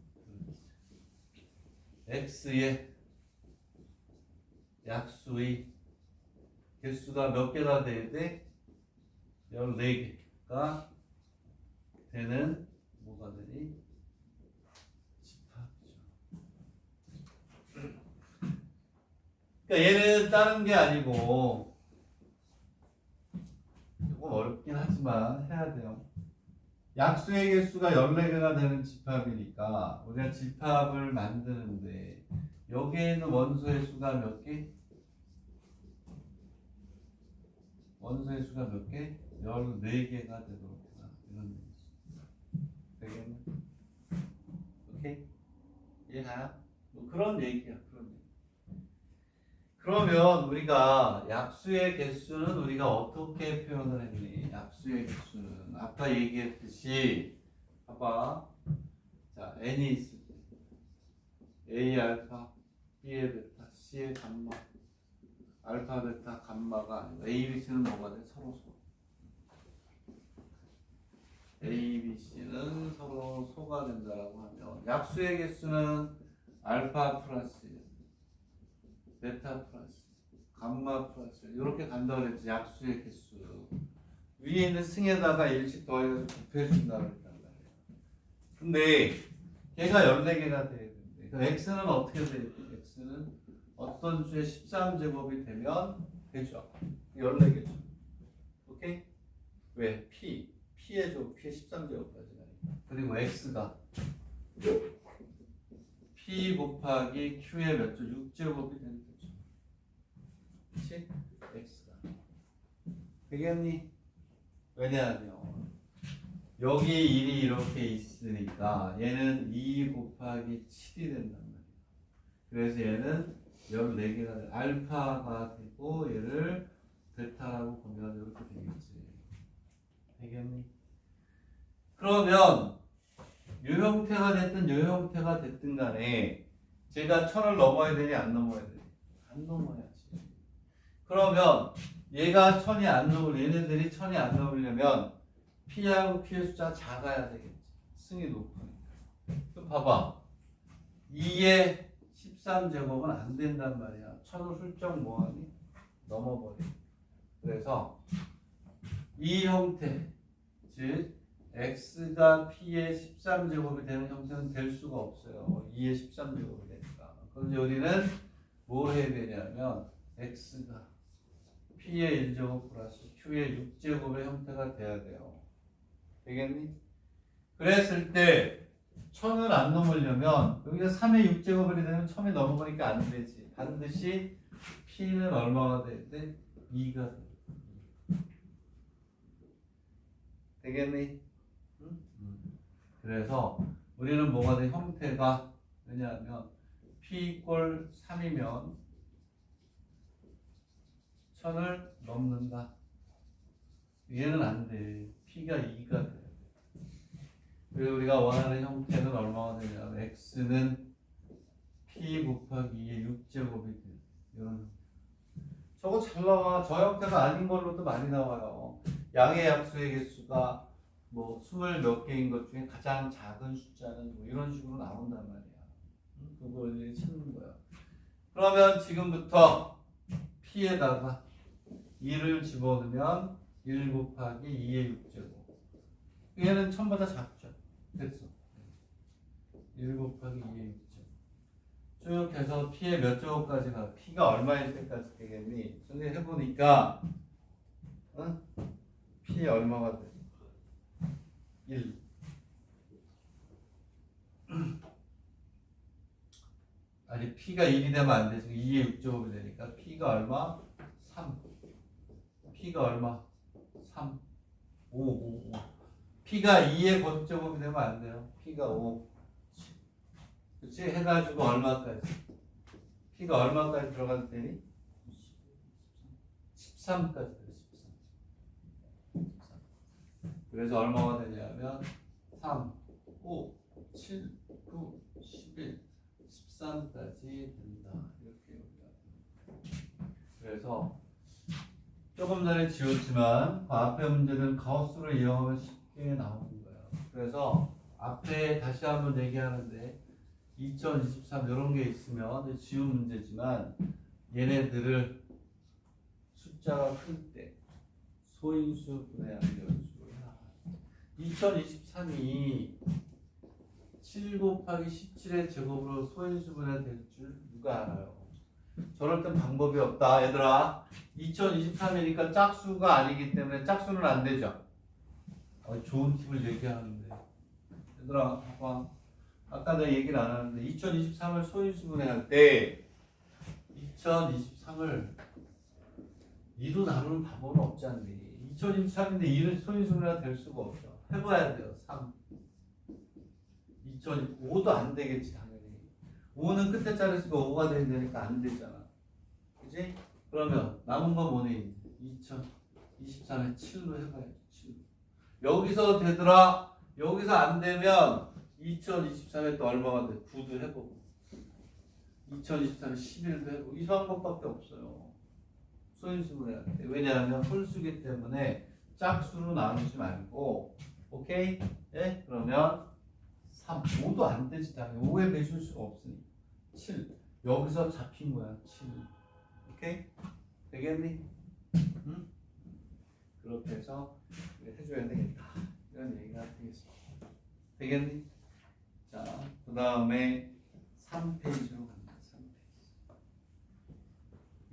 X의 약수의 개수가 몇 개가 돼야 돼? 14개가 되는 뭐가 되니? 집합이죠. 그러니까 얘는 다른 게 아니고 조금 어렵긴 하지만 해야 돼요. 약수의 개수가 14개가 되는 집합이니까 우리가 집합을 만드는데 여기에 있는 원소의 수가 몇 개? 원소의 수가 몇 개? 14개가 되도록 해라. 이런 얘기죠. 되겠네? 오케이? 이해가요? 뭐 그런 얘기야. 그런 얘기. 그러면 우리가 약수의 개수는 우리가 어떻게 표현을 했니? 약수의 개수는 아까 얘기했듯이 봐봐. 자, n이 있을 때 a 알파, b의 베타, c의 감마, 알파 베타 감마가 아니고 a, b, c는 뭐가 돼? 서로 a, b, c는 서로 소가 된다라고 하면 약수의 개수는 알파 플러스 베타 플러스 감마 플러스 이렇게 간다고 그랬지. 약수의 개수 위에 있는 승에다가 1씩 더해가지고 곱해준다고 그랬단 말이야. 근데 걔가 14개가 돼야 되는데 그 x는 어떻게 돼야 돼? x는 어떤 수의 13제곱이 되면 되죠. 14개죠. 오케이? 왜? P의 13제곱까지 가니까. 그리고 x가 P 곱하기 Q의 몇 조? 6제곱이 되는 거죠. 그치? x가 되겠니? 왜냐하면 여기 1이 이렇게 있으니까 얘는 2 곱하기 7이 된단 말이야. 그래서 얘는 14개가 알파가 되고 얘를 베타라고 보면 이렇게 되겠지. 되겠니? 그러면 요 형태가 됐든 요 형태가 됐든 간에 제가 1000을 넘어야 되니 안 넘어야 되니? 안 넘어야지. 그러면 얘가 1000이 안 넘을 얘네들이 1000이 안 넘으려면 P하고 Q의 숫자가 작아야 되겠지. 승이 높으니까. 그럼 봐봐. 2의 13제곱은 안 된단 말이야. 1000을 훌쩍 뭐하니? 넘어버려. 그래서 이 형태, 즉 x가 p의 13제곱이 되는 형태는 될 수가 없어요. 2의 13제곱이 되니까. 그럼 이제 우리는 뭘 해야 되냐면 x가 p의 1제곱 플러스 q의 6제곱의 형태가 돼야 돼요. 되겠니? 그랬을 때 1000을 안 넘으려면 여기가 3의 6제곱이 되면 1000이 넘어가니까 안 되지. 반드시 p는 얼마가 돼야 돼? 2가 돼. 되겠니? 응? 그래서 우리는 뭐가 돼? 형태가 왜냐하면 p = 3이면 1000을 넘는다. 얘는 안 돼. p가 2가 돼. 그래서 우리가 원하는 형태는 얼마가 되냐면 x는 p 곱하기 2의 6제곱이 돼. 이런 저거 잘 나와. 저 형태가 아닌 걸로도 많이 나와요. 양의 약수의 개수가 뭐 20 몇 개인 것 중에 가장 작은 숫자는 뭐 이런 식으로 나온단 말이야. 그걸 이제 찾는 거야. 그러면 지금부터 p에다가 2를 집어넣으면 1 곱하기 2의 6제곱. 얘는 처음보다 작죠. 됐어. 1 곱하기 2의 6제곱. 쭉 해서 p의 몇 제곱까지 가? p가 얼마일 때까지 되겠니? 선생님 해보니까 응? p 얼마가 돼? 1. 아니 p가 1이 되면 안 돼. 지금 2의 6제곱이 되니까 p가 얼마? 3. p가 얼마? 3. 5. p가 2의 곱제곱이 되면 안 돼요. p가 5. 그치? 해가지고 얼마까지? p가 얼마까지 들어가도 되니? 13까지 돼요. 13. 그래서 얼마가 되냐면 3, 5, 7, 9, 11, 13까지 된다. 이렇게 우리가. 그래서 조금 전에 지웠지만 그 앞에 문제는 가우스를 이용하면 쉽게 나오는 거예요. 그래서 앞에 다시 한번 얘기하는데 2023 이런 게 있으면 지운 문제지만 얘네들을 숫자가 클 때 소인수 분해하는 연수를 해나가요. 2023이 7 곱하기 17의 제곱으로 소인수 분해될 줄 누가 알아요? 저럴 땐 방법이 없다. 얘들아 2023이니까 짝수가 아니기 때문에 짝수는 안 되죠. 좋은 팁을 얘기하는데 얘들아 봐봐. 아까 내가 얘기를 안 하는데 2023을 소인수 분해할 때 2023을 2로 나누는 방법은 없지 않니? 2023인데 2를 소인수 분해가 될 수가 없죠. 해봐야 돼요. 3 5도 안 되겠지 당연히. 5는 끝에 자릿수가 5가 되니까 안 되잖아. 그지? 그러면 남은 거 뭐니? 2023에 7로 해봐야지. 7. 여기서 되더라. 여기서 안 되면 2023에 또 얼마가 돼? 9도 해보고 2023에 11도 해보고 이 방법밖에 없어요. 소인수분해 할 때. 왜냐하면 홀수기 때문에 짝수로 나누지 말고 오케이? 예? 그러면 3, 5도 안 되지 당연히 5에 배줄 수가 없으니 7 여기서 잡힌 거야 7 오케이? 되겠니? 응? 그렇게 해서 해줘야 되겠다 이런 얘기가 되겠습니다. 되겠니? 자, 그 다음에 3페이지로 갑니다. 3페이지.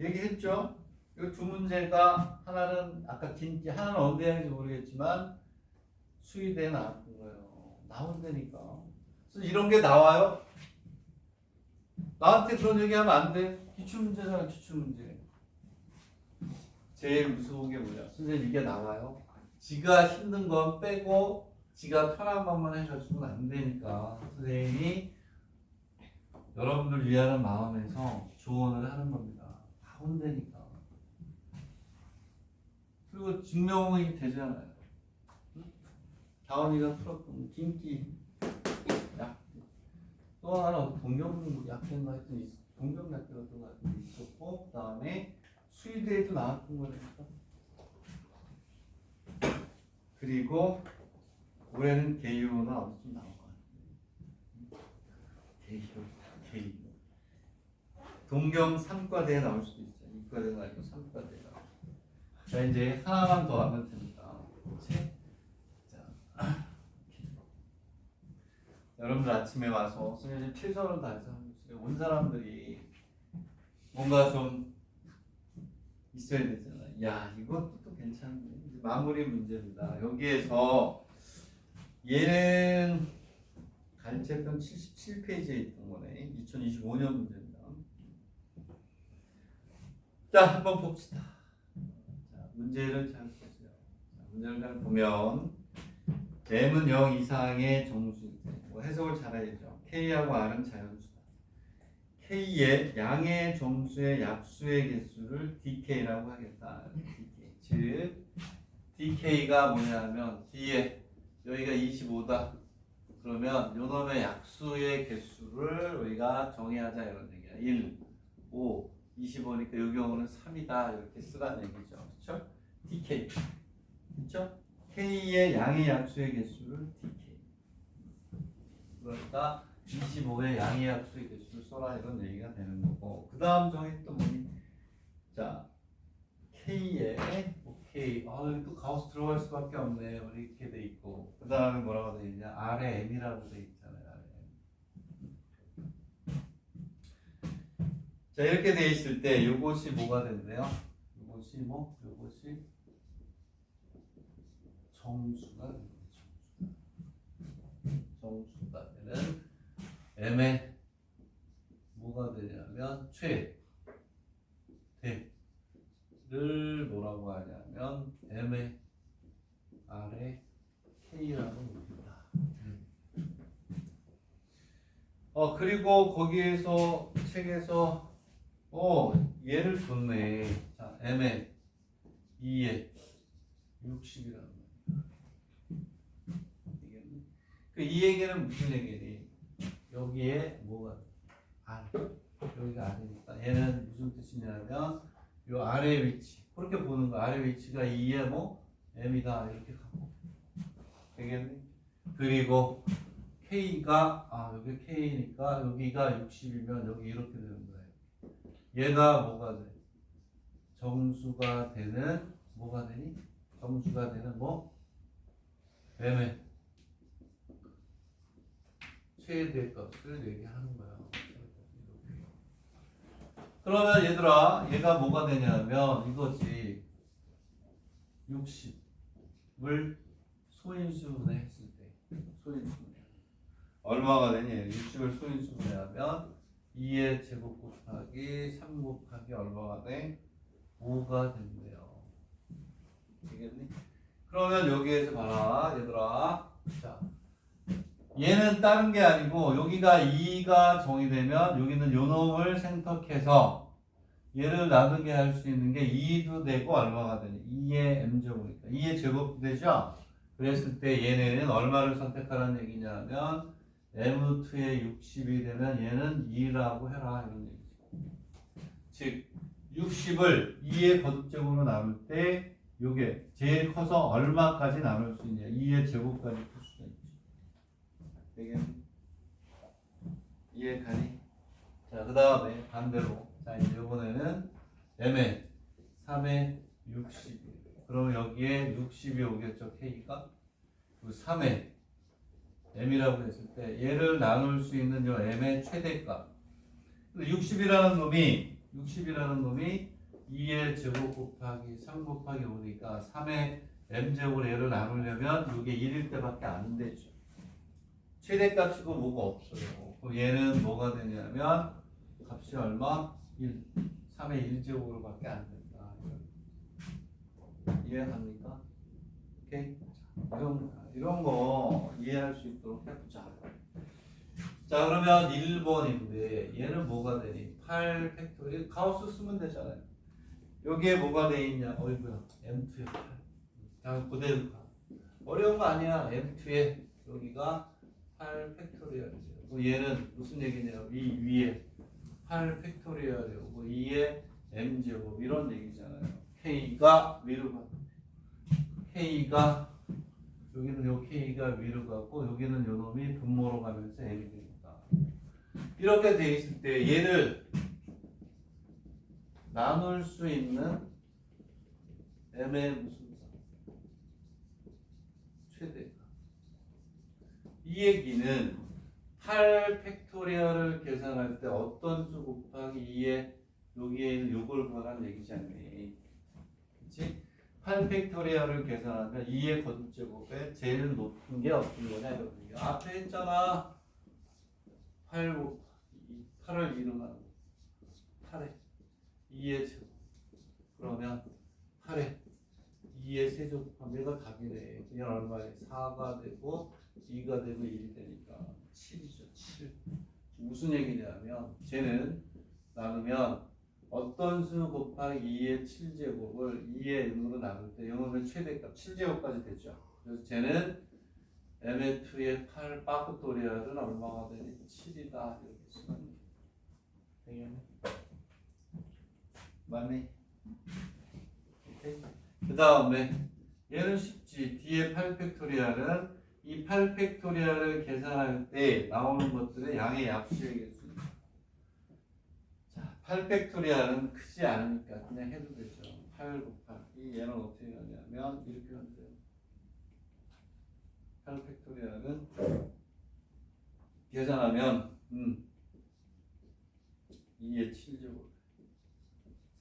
얘기했죠? 이 두 문제가 하나는 아까 긴지 하나는 언제 하는지 모르겠지만 수의대에 나왔던 거예요. 나온다니까. 그래서 이런 게 나와요? 나한테 그런 얘기하면 안 돼. 기출문제잖아, 기출문제. 제일 무서운 게 뭐야? 선생님 이게 나와요? 지가 힘든 건 빼고 지가 편한 것만 해가지고는 안 되니까 선생님이 여러분들 위하는 마음에서 조언을 하는 겁니다. 다 혼내니까. 그리고 증명이 되잖아요. 응? 다원이가 풀었던 김기 약. 또 하나 동경 약대인가 하여튼 동경 약대가 또 있었고 그 다음에 수의대에도 나왔던 거니까. 그리고 올해는 개요나 어디서 나온 거 같아요. 개요. 동경 3과대에 나올 수도 있어요. 2과대가 아니고 3과대가. 자 이제 하나만 더 하면 됩니다. 그치? 자, 여러분들 아침에 와서 선생님 최선을 다해서 온 사람들이 뭔가 좀 있어야 되잖아. 야 이것도 또 괜찮네. 이제 마무리 문제입니다. 여기에서 얘는 가르쳤던 77페이지에 있던 거네. 2025년 문제입니다. 자 한번 봅시다. 자, 문제를 잘 보세요. 자, 문제를 잘 보면 m은 0 이상의 정수일 때 뭐 해석을 잘해야죠. K하고 R은 자연수다. K의 양의 정수의 약수의 개수를 DK라고 하겠다. DK. 즉 DK가 뭐냐면 D에 여기가 25다. 그러면 요놈의 약수의 개수를 우리가 정의하자 이런 얘기야. 1, 5, 25니까 이 경우는 3이다 이렇게 쓰라는 얘기죠. 그렇죠? TK. 그렇죠? K의 양의 약수의 개수를 TK. 그러니까 25의 양의 약수의 개수를 써라 이런 얘기가 되는 거고. 그 다음 정의 또 뭐니? 자, K의 K. 여기 또 가우스 들어갈 수밖에 없네. 우리 이렇게 돼 있고. 그 다음에 뭐라고 돼 있냐? RM이라고 돼 있잖아요. 자, 이렇게 돼 있을 때 요것이 뭐가 된대요? 요것이 정수가 되는 거죠. 정수가 되는 M의 뭐가 되냐면 최대를 뭐라고 하냐면 M의 R의 K라고 부릅니다. 그리고 거기에서 책에서 얘를 줬네. 자, M의 2의 60이라는 거야. 그 이 얘기는 무슨 얘기니? 여기에 뭐가 R, 여기가 R이니까 얘는 무슨 뜻이냐면 요 아래 위치 그렇게 보는 거. 아래 위치가 2의 M이다 이렇게 가고 되겠니? 그리고 K가 여기 K니까 여기가 60이면 여기 이렇게 되는 거예요. 얘가 뭐가 돼? 정수가 되는 뭐가 되니? 정수가 되는 M의 최대값을 얘기하는 거야. 그러면 얘들아, 얘가 뭐가 되냐면 이거지. 60을 소인수분해 했을 때 소인수분해 얼마가 되니? 60을 소인수분해하면 2의 제곱 곱하기 3 곱하기 얼마가 돼? 5가 된대요. 되겠니? 그러면 여기에서 봐라 얘들아. 자, 얘는 다른 게 아니고 여기가 2가 정의되면 여기는 요놈을 생각해서 얘를 나누게 할 수 있는 게 2도 되고 얼마가 되니? 2의 m제곱이니까 2의 제곱도 되죠? 그랬을 때 얘네는 얼마를 선택하라는 얘기냐면 m2의 60이 되면 얘는 2라고 해라 이런 얘기죠. 즉 60을 2의 거듭제곱으로 나눌 때 요게 제일 커서 얼마까지 나눌 수 있냐? 2의 제곱까지 풀 수가 있죠. 되겠니? 이해가니? 자, 그 다음에 반대로 자 이제 이번에는 m의 3의 60 그러면 여기에 60이 오겠죠. K가 그 3의 m이라고 했을 때 얘를 나눌 수 있는 요 m의 최대값 60이라는 놈이 2의 제곱 곱하기 3 곱하기 5니까 3의 m제곱으로 얘를 나누려면 이게 1일 때밖에 안 되죠. 최대값이고 뭐가 없어요. 그럼 얘는 뭐가 되냐면 값이 얼마? 1. 3의 1제곱으로밖에 안 된다. 이해합니까? 오케이? 이런 거 이해할 수 있도록 해보자. 자, 그러면 1번인데 얘는 뭐가 되니? 8 팩토리얼 가우스 쓰면 되잖아요. 여기에 뭐가 돼 있냐? 어이구야. M2에 8. 자, 그대로 가. 어려운 거 아니야. M2에 여기가 8 팩토리얼이죠. 얘는 무슨 얘기냐면 이 위에 8 팩토리얼이고 2의 m제곱 이런 얘기잖아요. K가 위로 가고 K가 여기는 요 K가 위로 가고 여기는 요 놈이 분모로 가면서 m이 되니까 이렇게 돼 있을 때 얘를 나눌 수 있는 m의 무슨 최대값 이 얘기는 8 팩토리얼을 계산할 때 어떤 수 곱하기 2에 여기에 있는 요걸 구하라는 얘기잖니. 그치? 8 팩토리얼을 계산하면 2의 거듭제곱에 제일 높은 게 어떤 거냐 이런 얘기. 앞에 했잖아. 8을 2로 나누고 8에 2의 제곱 그러면 8에 2의 세제곱하면 얘가 답이네. 그냥 얼마에 4가 되고 2가 되고 1이 되니까 7이죠. 7. 무슨 얘기냐면 쟤는 나누면 어떤 수 곱하기 2의 7제곱을 2의 n으로 나눌 때 이놈의 최대값 7제곱까지 되죠. 그래서 쟤는 m의 8 파크토리얼은 얼마가 되니? 7이다. 이렇게 쓰면 되겠네. 맞니? 오케이. 그 다음에 얘는 쉽지. D의 8 팩토리얼은 이 8 팩토리얼을 계산할 때 나오는 것들의 양의 약수의 개수입니다. 자, 8 팩토리얼은 크지 않으니까 그냥 해도 되죠. 8 곱하기 얘는 어떻게 하냐면 이렇게 하면 돼요. 8 팩토리얼은 계산하면 2의 7제곱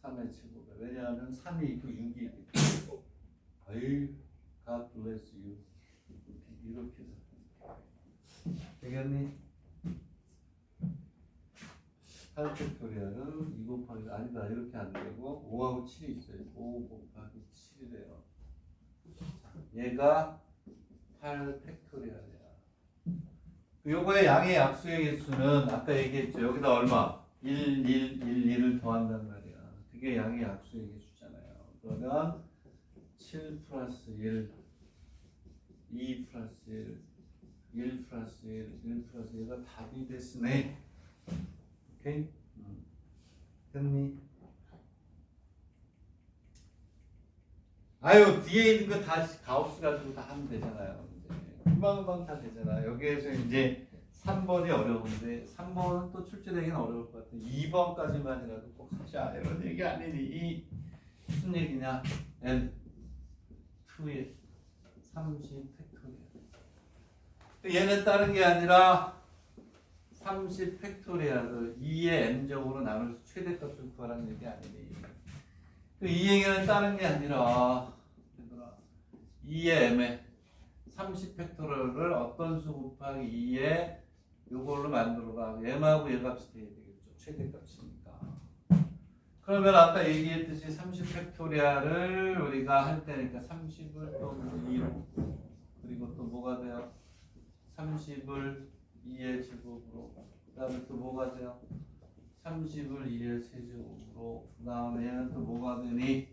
3의 7제곱 왜냐하면 3이 있고 6이 있고 아이 God bless you 이렇게 해서 되겠니? 8 팩토리얼은 2 곱하기 아니다 이렇게 안 되고 5하고 7이 있어요. 5 곱하기 7이래요. 얘가 8 팩토리얼이야. 요거의 양의 약수의 개수는 아까 얘기했죠. 여기다 얼마? 1, 1, 1, 1을 더한단 말이야. 그게 양의 약수의 개수잖아요. 그러면 7 플러스 1, 2 플러스 1, 1 플러스 1, 1 플러스 1가 답이 됐으네. 오케이? 됐니? 아유 뒤에 있는 거 다시 가우스 가지고 다 하면 되잖아요. 금방금방 다 되잖아. 여기에서 이제 3번이 어려운데 3번은 또 출제되기는 어려울 것 같아. 2번까지만이라도 꼭 하자 이런 얘기 아니니. 이 무슨 얘기냐? n2의 30 팩토리얼. 얘는 다른 게 아니라 30 팩토리얼을 2의 n제곱으로 나눌 수 최대값을 구하라는 얘기 아니니. 이 얘기는 다른 게 아니라 2의 m에 30 팩토리얼을 어떤 수 곱하기 2에 요걸로 만들어가 m하고 얘 값이 돼야 되겠죠. 최대값이니까. 그러면 아까 얘기했듯이 30 팩토리얼을 우리가 할 때니까 30을 또 2로 그리고 또 뭐가 돼요? 30을 2의 제곱으로 그 다음에 또 뭐가 돼요? 30을 2의 세제곱으로 그 다음에 얘는 또 뭐가 되니?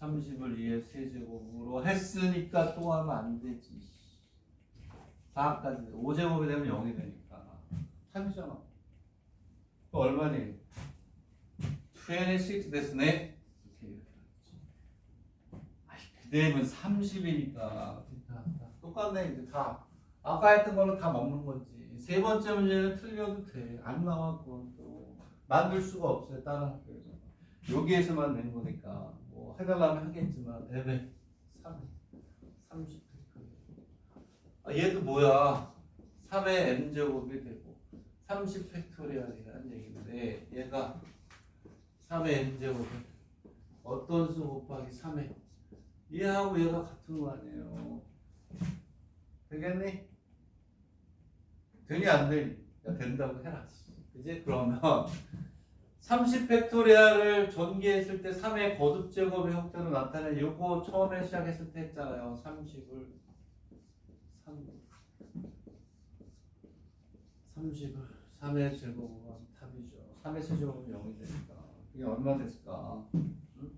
30을 2의 세제곱으로 했으니까 또 하면 안 되지. 4까지 5제곱이 되면 0이 되니까 3이잖아. 또 얼마니? 26 됐으네. 이렇게 그대면 30이니까 똑같네. 이제 다 아까 했던 거는 다 먹는 거지. 세 번째 문제는 틀려도 돼. 안 나왔고 또 만들 수가 없어요. 다른 학교에서 여기에서만 낸 거니까 뭐 해달라면 하겠지만 레벨 30 얘도 뭐야? 3의 n제곱이 되고 30 팩토리얼이라는 얘기인데 얘가 3의 n제곱이 어떤 수 곱하기 3의 얘하고 얘가 같은 거 아니에요. 되겠니? 되니 안 되니? 야, 된다고 해라. 그지? 그러면 30 팩토리얼을 전개했을 때 3의 거듭 제곱의 형태로 나타내. 요거 처음에 시작했을 때 했잖아요. 30을 3의 제곱은 답이죠. 3의 세제곱은 0이 되니까 이게 얼마 됐을까? 응?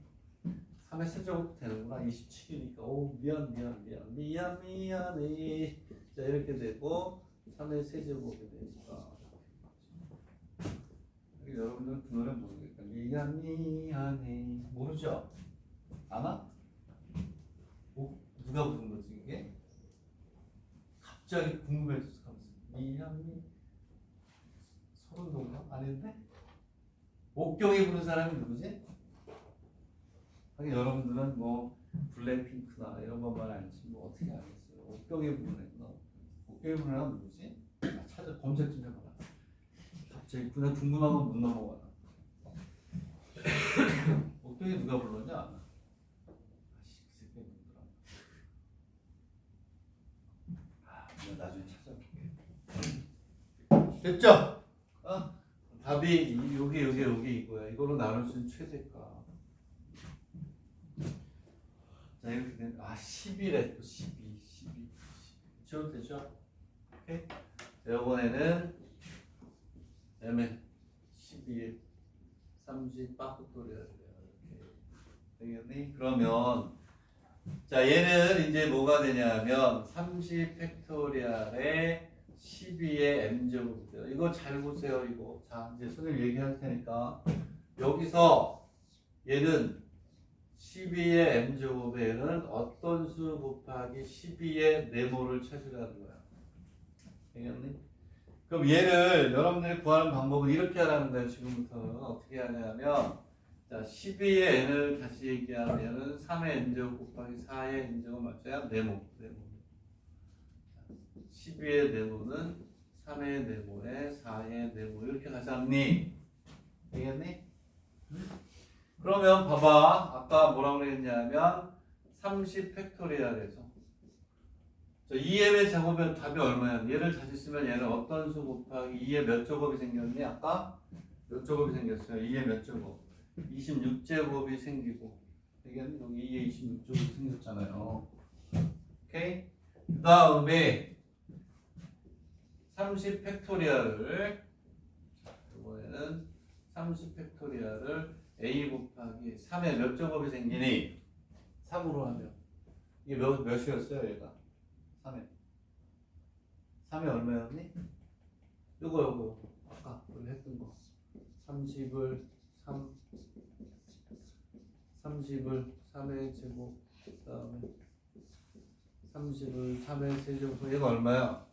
3의 세제곱도 되는구나. 27이니까 오 미안해. 자 이렇게 되고 3의 세제곱이 되니까 여러분들은 그 노래 모르겠다. 미안해 모르죠? 아나? 누가 부른 거지 이게? 갑자기 궁금해져서 미안해 서른동가? 아닌데? 옥경이 부른 사람이 누구지? 하긴 여러분들은 뭐 블랙핑크나 이런 것만 알지 뭐 어떻게 알겠어요? 옥경이 부른 애구나. 옥경이 부른 애가 누구지? 찾아 검색 좀 해봐라. 갑자기 그냥 궁금한 건 못 넘어가나. 옥경이 누가 불렀냐? 아씨 그 새끼 누구더라? 내가 나중에 찾아볼게. 됐죠? 답이 요게 이거야. 이걸로 나눌 수 있는 최대값. 자 이렇게 되면 10이래 또 12 지워도 되죠? 오케이? 이번에는 mn 12에 30 파크토리얼이래요. 이렇게 되겠니? 그러면 자, 얘는 이제 뭐가 되냐면 30 팩토리얼에 12의 m제곱이 돼요. 이거 잘 보세요, 이거. 자, 이제 선생님 얘기할 테니까. 여기서 얘는 12의 m제곱에 얘는 어떤 수 곱하기 12의 네모를 찾으라는 거야. 알겠니? 그럼 얘를 여러분들이 구하는 방법은 이렇게 하라는 거예요. 지금부터는 어떻게 하냐면 자, 12의 n을 다시 얘기하면은 3의 n제곱 곱하기 4의 n제곱 맞아야 네모. 12의 네모는 3의 네모에 4의 네모 이렇게 가져왔니? 되겠니? 그러면 봐봐. 아까 뭐라고 그랬냐면 30 팩토리얼에서 2m의 제곱의 답이 얼마야? 얘를 다시 쓰면 얘는 어떤 수 곱하기 2의 몇 제곱이 생겼니? 아까 몇 제곱이 생겼어요? 2의 몇 제곱? 26제곱이 생기고 되겠니? 여기 2의 26제곱이 생겼잖아요. 오케이? 그 다음에 30 팩토리얼을 이번에는 30 팩토리얼을 a 곱하기 3의 몇 제곱이 생기니? 3으로 하면 이게 몇이었어요 얘가? 3에 얼마였니? 요거 아까 우리 했던 거 30을 3의 제곱 그 다음에 30을 3의 세제곱 얘가 얼마야?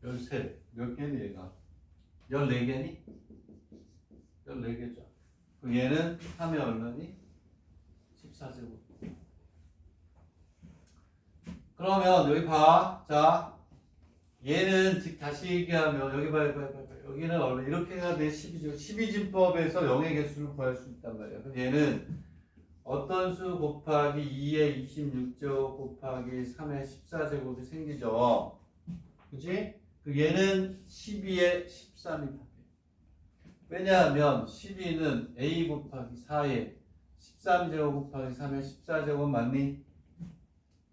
13 몇 개니 얘가? 14개니? 14개죠. 그럼 얘는 3의 얼마니? 14제곱. 그러면 여기 봐. 자, 얘는 즉 다시 얘기하면 여기 봐. 여기는 얼마 이렇게 해야 돼. 12죠. 12진법에서 0의 개수를 구할 수 있단 말이야. 그럼 얘는 어떤 수 곱하기 2의 26제곱 곱하기 3의 14제곱이 생기죠. 그치? 그 얘는 12의 13이 답이에요. 왜냐하면 12는 a 곱하기 4의 13제곱 곱하기 3의 14제곱 맞니?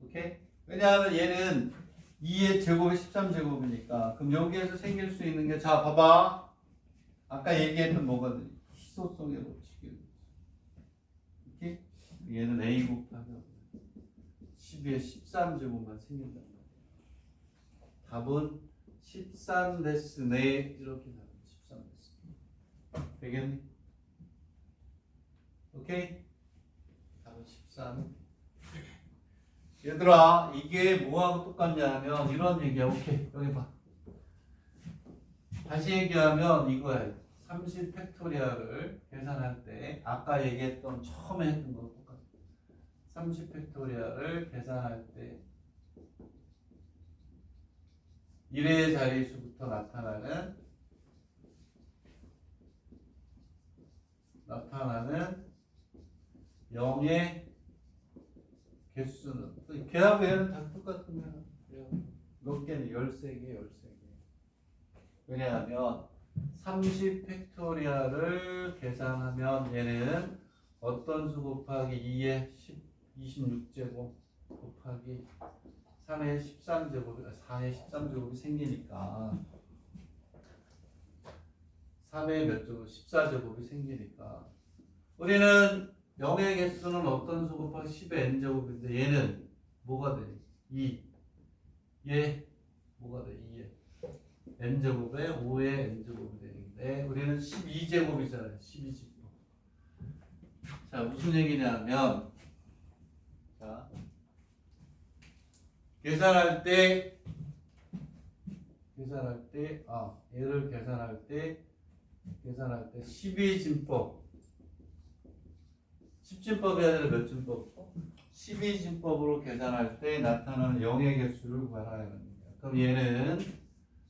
오케이? 왜냐하면 얘는 2의 제곱이 13제곱이니까. 그럼 여기에서 생길 수 있는 게, 자, 봐봐. 아까 얘기했던 뭐거든? 희소성의 법칙이에요. 오케이? 얘는 a 곱하기 12의 13제곱만 생긴단 말이야. 답은 13-4 이렇게 나와요. 13-4. 되겠니? 오케이? 답은 13. 얘들아, 이게 뭐하고 똑같냐 하면 이런 얘기야. 오케이, 여기 봐. 다시 얘기하면 이거야. 30 팩토리얼을 계산할 때 아까 얘기했던 처음에 했던 거 똑같아. 30 팩토리얼을 계산할 때 1의 자리수부터 나타나는 0의 개수는 걔하고 얘는 다 똑같으면 몇 개는 13개. 왜냐하면 30 팩토리얼을 계산하면 얘는 어떤 수 곱하기 2의 26제곱 곱하기 3의 13제곱, 4의 13제곱이 생기니까 3의 몇 제곱? 14제곱이 생기니까 우리는 0의 개수는 어떤 수 곱하기 10의 n제곱인데 얘는 뭐가 돼? 2. 얘 뭐가 돼? 2에 n제곱에 5의 n제곱이 되는데 우리는 12제곱이잖아요. 12제곱. 자, 무슨 얘기냐면 자, 계산할 때 얘를 계산할 때 12진법 10진법이 아니라 몇 진법? 12진법으로 계산할 때 나타나는 0의 개수를 구하라는 겁니다. 그럼 얘는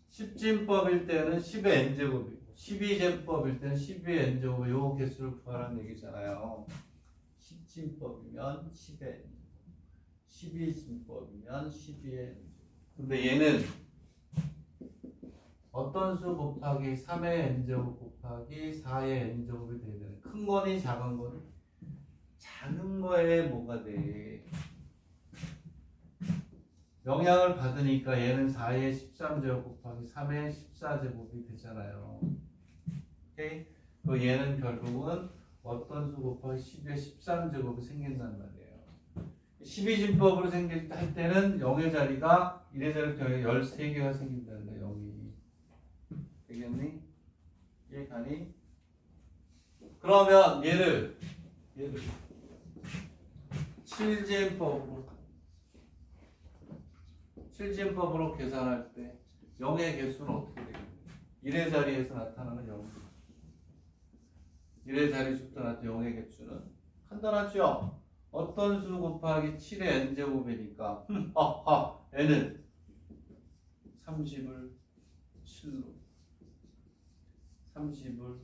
10진법일 때는 10의 n제곱이고 12진법일 때는 12의 n제곱의 요 개수를 구하라는 얘기잖아요. 10진법이면 10의 n제곱 12진법이면 12의 n제곱. 근데 얘는 어떤 수 곱하기 3의 n제곱 곱하기 4의 n제곱이 돼야 되는 큰 거니 작은 거니? 작은 거에 뭐가 돼? 영향을 받으니까 얘는 4의 13제곱 곱하기 3의 14제곱이 되잖아요. 오케이? 그 얘는 결국은 어떤 수 곱하기 10의 13제곱이 생긴단 말이에요. 12진법으로 할 때는 0의 자리가 1의 자리를 더해 13개가 생긴다는 거야. 0이. 되겠니? 이해가니? 그러면 얘를 7진법으로 계산할 때 0의 개수는 어떻게 되겠니? 1의 자리에서 나타나는 0. 1의 자리수부터 나타나는 0의 개수는 간단하죠? 어떤 수 곱하기 7의 n제곱이니까 n은 30을 7로 30을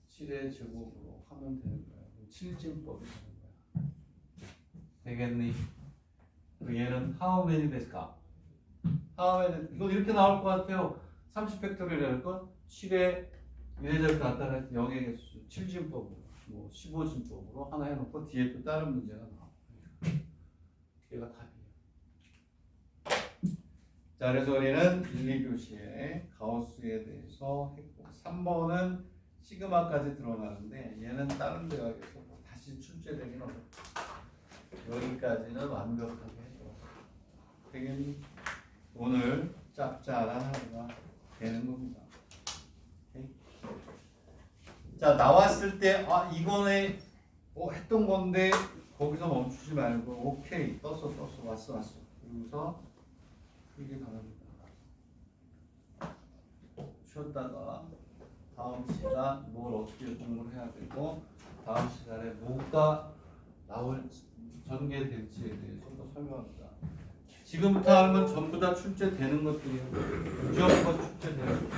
7의 제곱으로 하면 되는 거야. 7진법이 되는 거야. 되겠니? 그 얘는 how many 됐을까? how many 이거 이렇게 나올 것 같아요. 30팩토리라는 건 7의 1의 제곱 나타낼 때 0의 개수 7진법으로 뭐 15진법으로 하나 해놓고 뒤에 또 다른 문제가 나와. 얘가 답이에요. 자, 그래서 우리는 1, 2교시에 가우스에 대해서 했고 3번은 시그마까지 드러나는데 얘는 다른 데 가서 다시 출제되긴 어렵다. 여기까지는 완벽하게 해줘. 되겠니? 오늘 짭짤한 하루가 되는 겁니다. 오케이? 자, 나왔을 때 이거네 했던 건데 거기서 멈추지 말고 오케이 떴어 왔어 그러고서 풀기 바랍니다. 쉬었다가 다음 시간 뭘 어떻게 공부를 해야 되고 다음 시간에 뭐가 나올 전개될지에 대해서도 설명합니다. 지금부터 하는 건 전부 다 출제되는 것들이에요. 무조건 출제되는 것.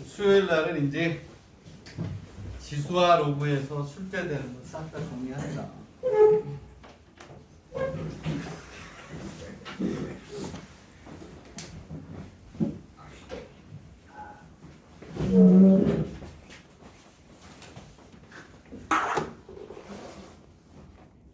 수요일 날은 이제 지수와 로그에서 출제되는 거 싹 다 정리한다.